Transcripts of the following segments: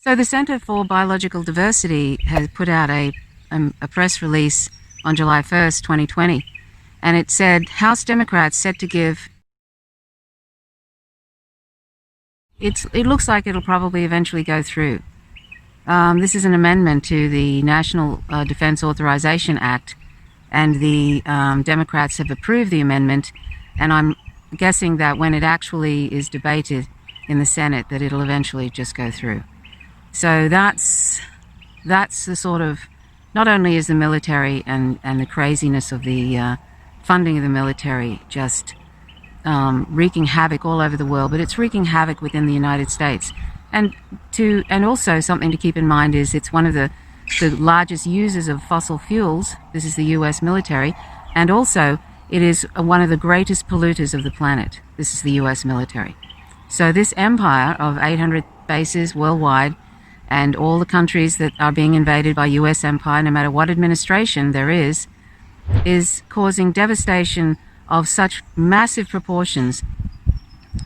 So the Center for Biological Diversity has put out a press release on July 1st, 2020, and it said House Democrats set to give. It looks like it'll probably eventually go through. This is an amendment to the National Defense Authorization Act, and the Democrats have approved the amendment, and I'm guessing that when it actually is debated in the Senate, that it'll eventually just go through. So that's the sort of, not only is the military and the craziness of the funding of the military just wreaking havoc all over the world, but it's wreaking havoc within the United States. And also something to keep in mind is it's one of the largest users of fossil fuels. This is the US military, and also it is one of the greatest polluters of the planet. This is the US military. So this empire of 800 bases worldwide, and all the countries that are being invaded by US empire, no matter what administration there is causing devastation of such massive proportions.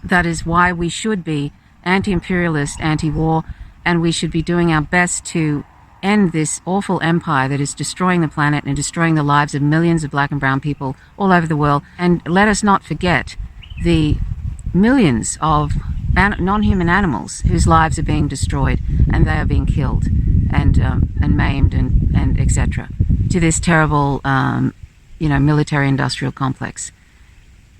That is why we should be anti-imperialist, anti-war, and we should be doing our best to end this awful empire that is destroying the planet and destroying the lives of millions of black and brown people all over the world. And let us not forget the millions of non-human animals whose lives are being destroyed, and they are being killed and maimed and etc. to this terrible military-industrial complex.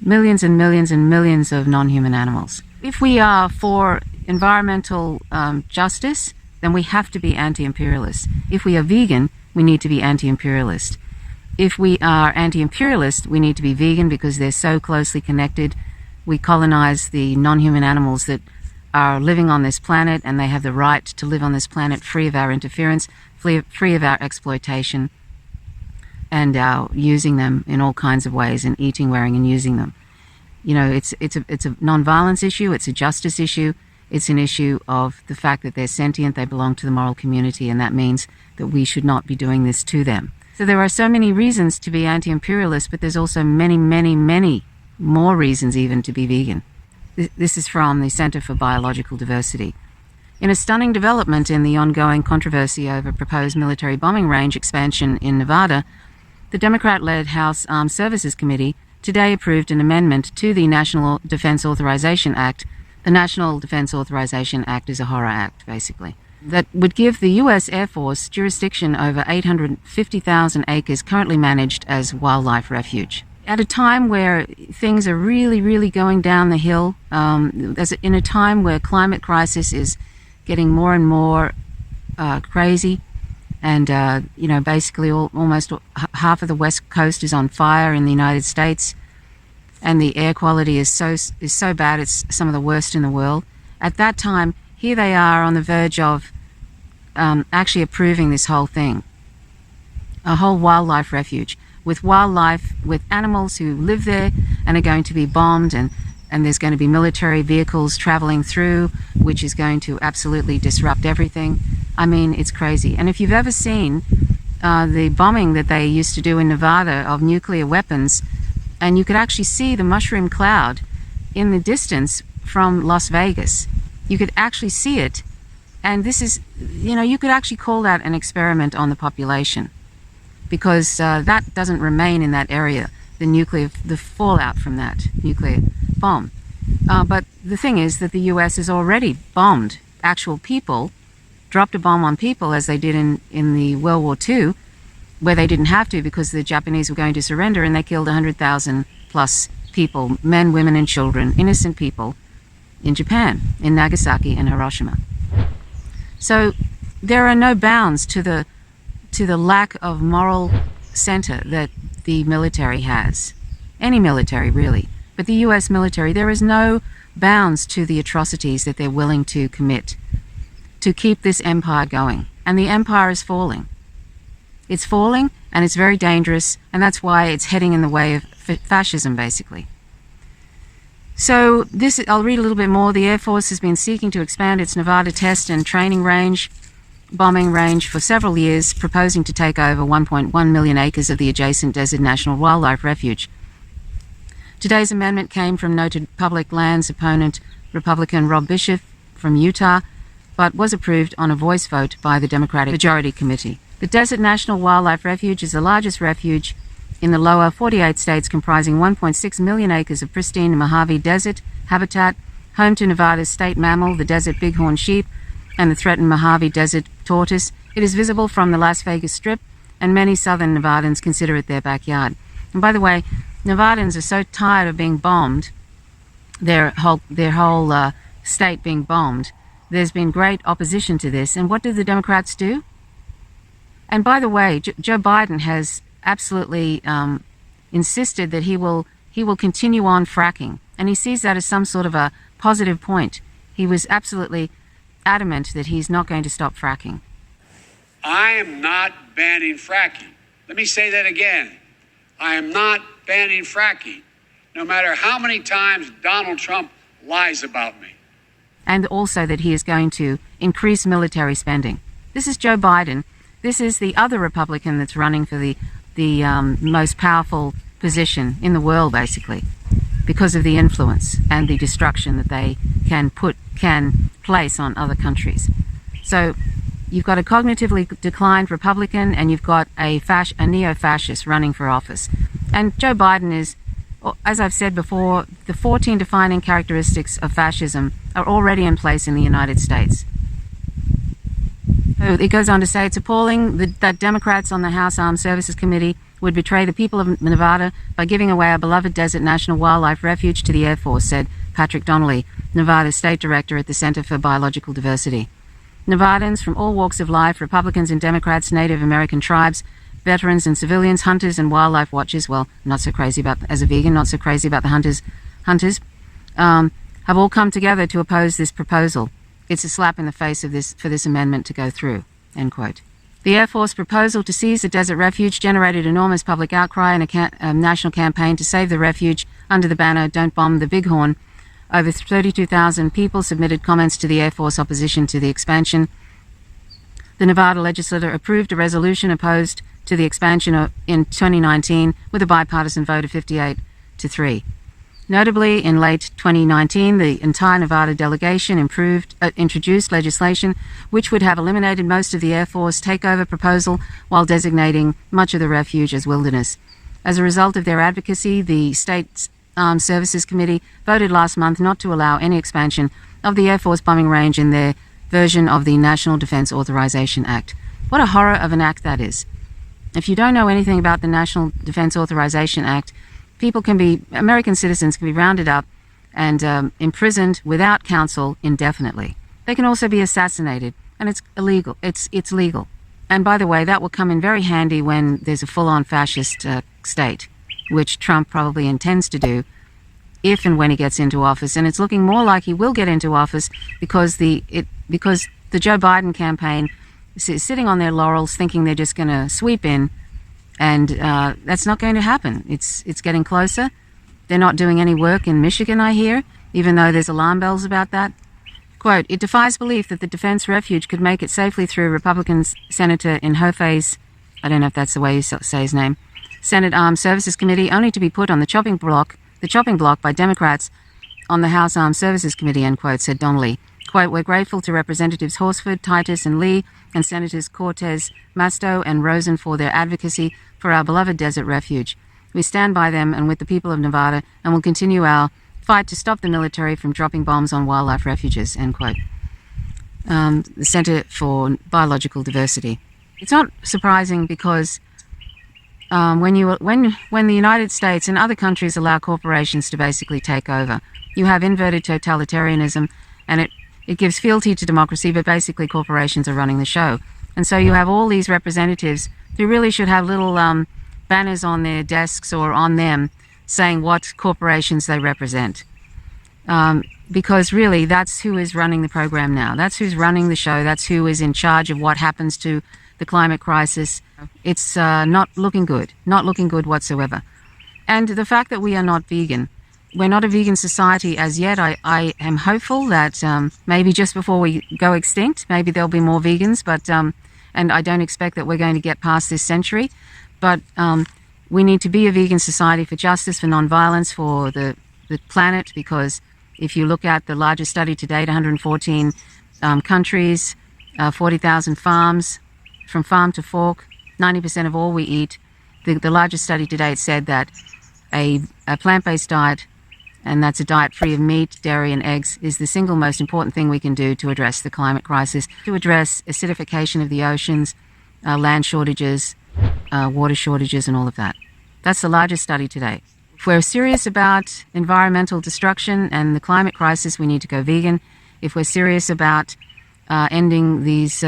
Millions and millions and millions of non-human animals. If we are for environmental justice, then we have to be anti-imperialist. If we are vegan, we need to be anti-imperialist. If we are anti-imperialist, we need to be vegan because they're so closely connected. We colonize the non-human animals that are living on this planet, and they have the right to live on this planet free of our interference, free of our exploitation, and our using them in all kinds of ways, and eating, wearing, and using them. You know, it's a non-violence issue, it's a justice issue, it's an issue of the fact that they're sentient, they belong to the moral community, and that means that we should not be doing this to them. So there are so many reasons to be anti-imperialist, but there's also many, many, many more reasons even to be vegan. This is from the Center for Biological Diversity. In a stunning development in the ongoing controversy over proposed military bombing range expansion in Nevada, the Democrat-led House Armed Services Committee today approved an amendment to the National Defense Authorization Act. The National Defense Authorization Act is a horror act, basically, that would give the U.S. Air Force jurisdiction over 850,000 acres currently managed as wildlife refuge. At a time where things are really, really going down the hill, in a time where climate crisis is getting more and more crazy, and basically almost half of the West Coast is on fire in the United States, and the air quality is so bad it's some of the worst in the world. At that time, here they are on the verge of actually approving this whole thing, a whole wildlife refuge, with wildlife, with animals who live there and are going to be bombed, and there's going to be military vehicles traveling through, which is going to absolutely disrupt everything. I mean, it's crazy. And if you've ever seen the bombing that they used to do in Nevada of nuclear weapons, and you could actually see the mushroom cloud in the distance from Las Vegas. You could actually see it, and this is, you could actually call that an experiment on the population, because that doesn't remain in that area, the fallout from that nuclear bomb. But the thing is that the US has already bombed actual people, dropped a bomb on people, as they did in the World War II, where they didn't have to because the Japanese were going to surrender, and they killed 100,000 plus people, men, women, and children, innocent people, in Japan, in Nagasaki and Hiroshima. So there are no bounds to the lack of moral center that the military has. Any military, really. But the US military, there is no bounds to the atrocities that they're willing to commit to keep this empire going. And the empire is falling. It's falling, and it's very dangerous, and that's why it's heading in the way of fascism, basically. So I'll read a little bit more. The Air Force has been seeking to expand its Nevada test and training range, bombing range, for several years, proposing to take over 1.1 million acres of the adjacent Desert National Wildlife Refuge. Today's amendment came from noted public lands opponent Republican Rob Bishop from Utah, but was approved on a voice vote by the Democratic Majority Committee. The Desert National Wildlife Refuge is the largest refuge in the lower 48 states, comprising 1.6 million acres of pristine Mojave Desert habitat, home to Nevada's state mammal, the desert bighorn sheep, and the threatened Mojave Desert tortoise. It is visible from the Las Vegas Strip, and many southern Nevadans consider it their backyard. And by the way, Nevadans are so tired of being bombed, their whole state being bombed. There's been great opposition to this. And what do the Democrats do? And by the way, Joe Biden has absolutely insisted that he will continue on fracking, and he sees that as some sort of a positive point. He was absolutely adamant that he's not going to stop fracking. I am not banning fracking. Let me say that again. I am not banning fracking, no matter how many times Donald Trump lies about me. And also that he is going to increase military spending. This is Joe Biden. This is the other Republican that's running for the most powerful position in the world, basically, because of the influence and the destruction that they can place on other countries. So you've got a cognitively declined Republican, and you've got a neo-fascist running for office. And Joe Biden is, as I've said before, the 14 defining characteristics of fascism are already in place in the United States. So it goes on to say it's appalling that Democrats on the House Armed Services Committee would betray the people of Nevada by giving away our beloved Desert National Wildlife Refuge to the Air Force, said Patrick Donnelly, Nevada's state director at the Center for Biological Diversity. Nevadans from all walks of life, Republicans and Democrats, Native American tribes, veterans and civilians, hunters and wildlife watchers, well, not so crazy about, as a vegan, not so crazy about the hunters, have all come together to oppose this proposal. It's a slap in the face for this amendment to go through, end quote. The Air Force proposal to seize the desert refuge generated enormous public outcry and a national campaign to save the refuge under the banner Don't Bomb the Bighorn. Over 32,000 people submitted comments to the Air Force opposition to the expansion. The Nevada legislature approved a resolution opposed to the expansion in 2019 with a bipartisan vote of 58-3. Notably, in late 2019, the entire Nevada delegation introduced legislation which would have eliminated most of the Air Force takeover proposal while designating much of the refuge as wilderness. As a result of their advocacy, the State Armed Services Committee voted last month not to allow any expansion of the Air Force bombing range in their version of the National Defense Authorization Act. What a horror of an act that is. If you don't know anything about the National Defense Authorization Act, American citizens can be rounded up and imprisoned without counsel indefinitely. They can also be assassinated, and it's illegal. It's legal. And by the way, that will come in very handy when there's a full-on fascist state, which Trump probably intends to do if and when he gets into office. And it's looking more like he will get into office because the Joe Biden campaign is sitting on their laurels thinking they're just going to sweep in. And that's not going to happen. It's getting closer. They're not doing any work in Michigan, I hear, even though there's alarm bells about that. Quote, it defies belief that the Defense Refuge could make it safely through Republican Senator in Hofe's, I don't know if that's the way you say his name, Senate Armed Services Committee, only to be put on the chopping block by Democrats on the House Armed Services Committee, end quote, said Donnelly. Quote, we're grateful to Representatives Horsford, Titus, and Lee, and Senators Cortez, Masto, and Rosen for their advocacy for our beloved desert refuge. We stand by them and with the people of Nevada and will continue our fight to stop the military from dropping bombs on wildlife refuges, end quote. The Center for Biological Diversity. It's not surprising because when the United States and other countries allow corporations to basically take over, you have inverted totalitarianism, and it gives fealty to democracy, but basically corporations are running the show. And so you have all these representatives who really should have little banners on their desks or on them saying what corporations they represent. Because really, that's who is running the program now. That's who's running the show. That's who is in charge of what happens to the climate crisis. It's not looking good whatsoever. And the fact that we are not vegan, we're not a vegan society as yet. I am hopeful that maybe just before we go extinct, maybe there'll be more vegans, but and I don't expect that we're going to get past this century. But we need to be a vegan society for justice, for nonviolence, for the planet, because if you look at the largest study to date, 114 countries, 40,000 farms, from farm to fork, 90% of all we eat. The largest study to date said that a plant-based diet, and that's a diet free of meat, dairy and eggs, is the single most important thing we can do to address the climate crisis, to address acidification of the oceans, land shortages, water shortages and all of that. That's the largest study to date. If we're serious about environmental destruction and the climate crisis, we need to go vegan. If we're serious about ending this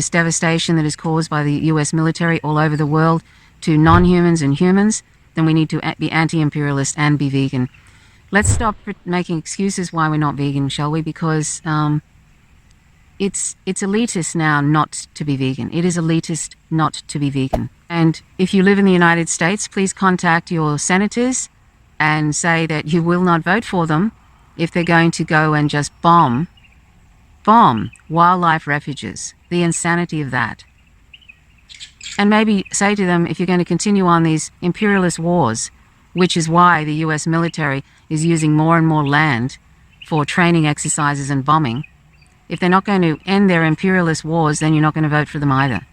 devastation that is caused by the US military all over the world to non-humans and humans, then we need to be anti-imperialist and be vegan. Let's stop making excuses why we're not vegan, shall we? Because it's elitist now not to be vegan. It is elitist not to be vegan. And if you live in the United States, please contact your senators and say that you will not vote for them if they're going to go and just bomb wildlife refuges. The insanity of that. And maybe say to them, if you're going to continue on these imperialist wars, which is why the US military is using more and more land for training exercises and bombing, if they're not going to end their imperialist wars, then you're not going to vote for them either.